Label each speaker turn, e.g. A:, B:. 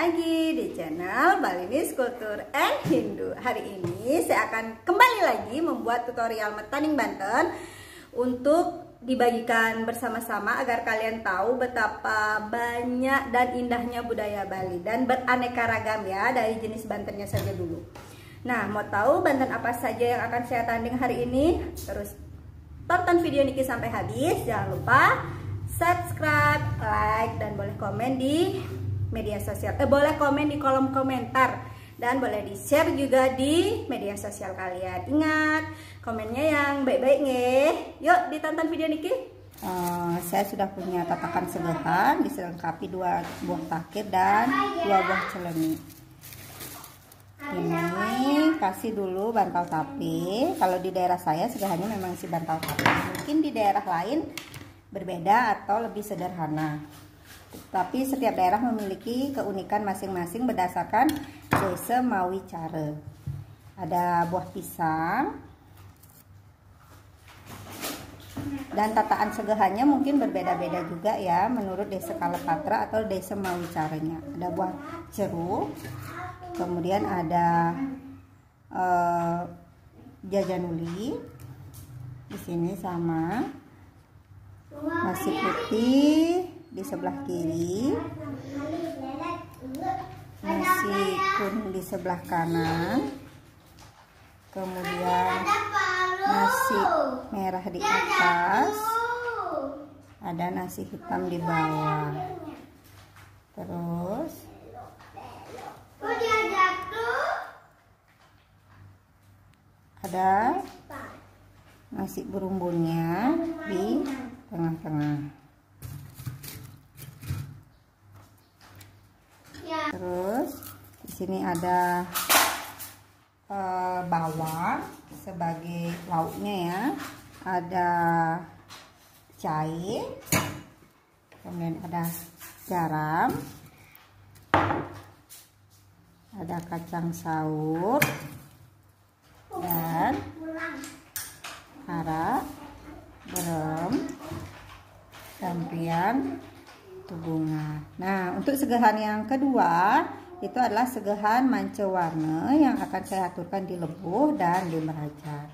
A: lagi di channel Balinese Culture and Hindu. Hari ini saya akan kembali lagi membuat tutorial metaning Banten untuk dibagikan bersama-sama agar kalian tahu betapa banyak dan indahnya budaya Bali dan beraneka ragam ya, dari jenis Bantennya saja dulu. Nah, mau tahu Banten apa saja yang akan saya tanding hari ini? Terus tonton video Niki sampai habis. Jangan lupa subscribe, like, dan boleh komen di media sosial. Boleh komen di kolom komentar dan boleh di share juga di media sosial kalian. Ingat, komennya yang baik-baik nih. Yuk ditonton video Niki. Saya sudah punya tatakan segehan, dilengkapi 2 buah takir dan 2 buah celeni. Ini kasih dulu bantal tapi. Kalau di daerah saya segahannya memang isi bantal tapi. Mungkin di daerah lain berbeda atau lebih sederhana. Tapi setiap daerah memiliki keunikan masing-masing berdasarkan desa mawi cara. Ada buah pisang. Dan tataan segahannya mungkin berbeda-beda juga ya menurut desa Kalepatra atau desa mawi caranya. Ada buah jeruk. Kemudian ada jajanuli di sini sama nasi putih di sebelah kiri, nasi kuning di sebelah kanan, kemudian nasi merah di atas, ada nasi hitam di bawah, terus ada nasi berumbunnya di tengah-tengah. Terus di sini ada bawang sebagai lauknya ya. Ada cabai, kemudian ada garam, ada kacang saur dan hara, garam, campian, bunga. Nah, untuk segahan yang kedua itu adalah segahan manca warna yang akan saya aturkan di lebuh dan di merajat.